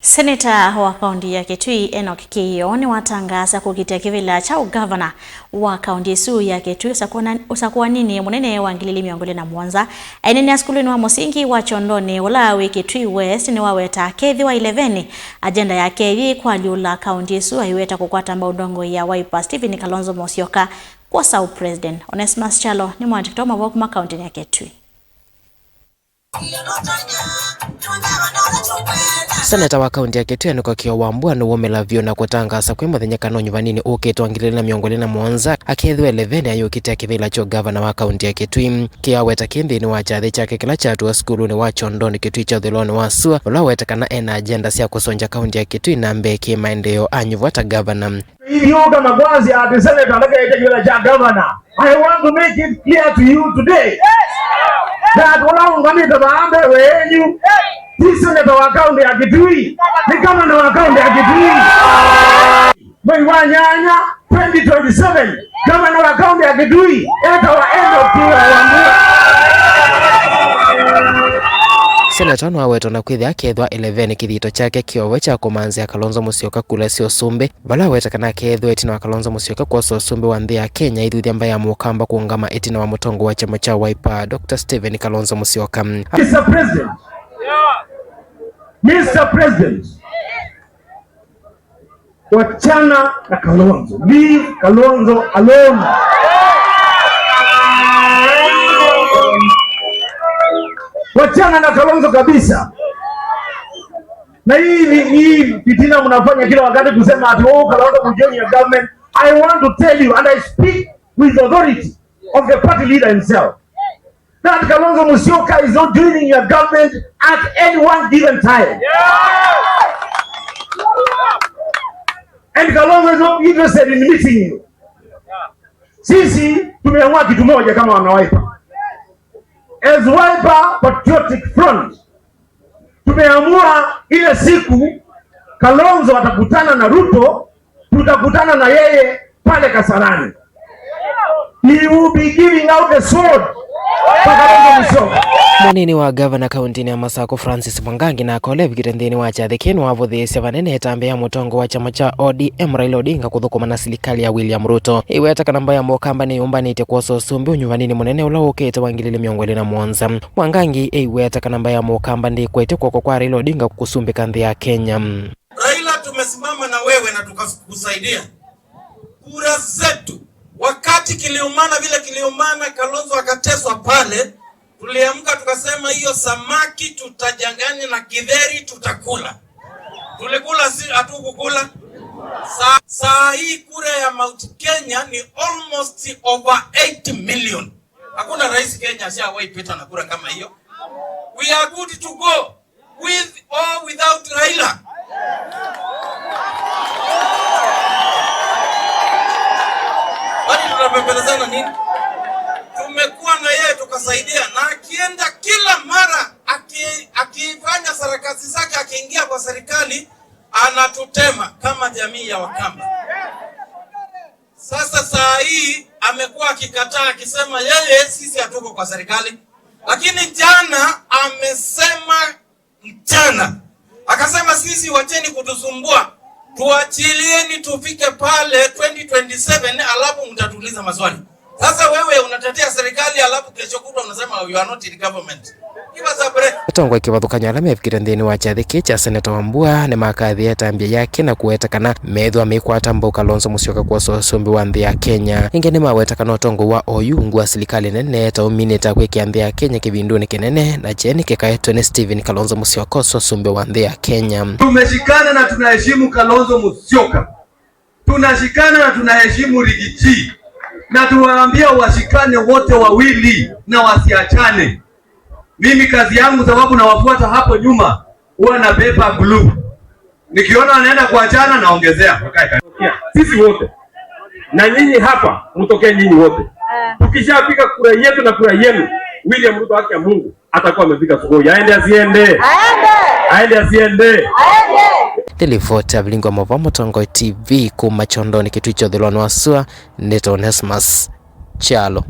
Seneta wa kaunti ya Kitui Enoch Kioni watangaza kukitia kivila cha ugavana wa kaunti isu ya Kitui usakuwa nini munene wa ngilili miongole na Mwanza ainene askuluni wa musingi wa Chondoni ulawi Kitui West ni waweta kethi wa 11 agenda ya kethi kwa liula kaunti isu aiweta kukwata maudongo ya Wiper Stephen Kalonzo Musyoka kwa South President Onesmus Chalo ni mwantikitoma wakuma kaunti ya Kitui. Seneta wa kaunti ya Kitui Enoch Kiowambua no womelavyo na kutangaza kwamba thanyakano nyuvanini ukitwangilile na miongole na Mwanza akethwe 11 ayukitia kivila cho gavana wa kaunti ya Kitui kiaweta kinthini wa chathi chake kila chatu skulu ni wa Chondoni Kitui cha thiloni wa SUA ulaweta ena agenda cia kusonja kaunti ya Kitui na mbeki maendeleo anyuvata gavana Yoga Magwazi at the Senate kivila cha governor. I want to make it clear to you today that unaunganita baambe wenyu Seneta wa kaunti ya Kitui ni gavana wa kaunti ya Kitui. Mwezi wa nyanya 2027 gavana wa kaunti ya Kitui eta wa Enoch Kiowambua. Seneta no aweto na kwithia kethwa 11 kithito chake kiowe cha kumanzia Kalonzo Musyoka kula sio sumbe bala weta kana kethwa etina wa Kalonzo Musyoka kwa so sumbe wa nthi ya Kenya ithuthi ambaye amukamba kuungama etina wa mutongo wa chama cha Wiper Dr. Stephen Kalonzo Musyoka. Mr. President, Mr. President, wachana na Kalonzo. Leave Kalonzo alone. Wachana na Kalonzo kabisa. Na hii fitina mnafanya kila wakati kusema ati Kalonzo mjoin your government. I want to tell you, and I speak with authority of the party leader himself, that Kalonzo Musyoka is not joining your government at any one given time. And Kalonzo is not interested in meeting you. Sisi tumeamua kitu moja kama wana Wiper. As Wiper Patriotic Front, tumeamua ile siku Kalonzo atakutana na Ruto, tutakutana na yeye pale Kasarani. He will be giving out the sword. Mwanini wa gavana kaunti ya Masako Francis Mwangangi na akolevi kitendeni wa chathikini wa vuthisi vanene hetambe ya mutongo wa chama cha ODM Raila Odinga kuthukuma na serikali ya William Ruto. Iweta kanamba ya mukamba ni umbanite kwa sosumbi unyuvanini munene ulawukite wangilile miongole na Mwanza. Mwangangi iweta kanamba ya mukamba ndi kwete kwa Raila Odinga kusumbika nthi ya Kenya. Raila, tumesimama na wewe na tukakusaidia. Kura zetu wakati kiliumana vile kiliumana Kalonzo akateswa pale, tuliamka tukasema hiyo samaki tutajanganya na githeri tutakula. Tulikula, si hatukukula. Saa hii kura ya Mount Kenya ni almost over 8 million. Hakuna rais Kenya ashawahi pita na kura kama hiyo. We are good to go with or without Raila. Tunapembelezana nini? Tumekuwa na yeye tukasaidia, na akienda kila mara akifanya sarakasi zake, akiingia kwa serikali anatutema kama jamii ya Wakamba. Sasa saa hii amekuwa akikataa akisema yeye sisi hatuko kwa serikali, lakini jana amesema mchana akasema sisi wacheni kutusumbua, tuachilieni tufike pale 2027 alafu mtatuliza maswali. Sasa wewe unatetea serikali alafu kesho kutwa unasema you are not in government. Tongo ikivathukanya ala mefikire nthini wa chathiki cha Seneta Wambua ni makathi ya tambia yake na kuwetakana methwa mikwata mbau Kalonzo Musyoka kwa sosumbi wa nthi ya Kenya. Inge ni mawetakana utongo wa oyungu wa serikali nene ta uminita kwikia nthi ya Kenya kivinduni kinene na cheni kikaetwe ni Stephen Kalonzo Musyoka sosumbi wa nthi ya Kenya. Tumeshikana na tunaheshimu Kalonzo Musyoka. Tunashikana na tunaheshimu Rigiji. Na tuwaambia washikane wote wawili na wasiachane. Mimi kazi yangu sababu nawafuata hapo nyuma huwa na beba glue. Nikiona anaenda kuachana naongezea. Sisi wote na nyinyi hapa mtokee nyinyi wote. Tukishapika kura yetu na kura yenu, William Ruto haki ya Mungu atakuwa amefika sokoni. Aende asiende. Aende asiende. Televota Bilingo Mavamo Tongo TV kuma Chondoni Kitui cha thiloni wa SUA Onesmus Chalo.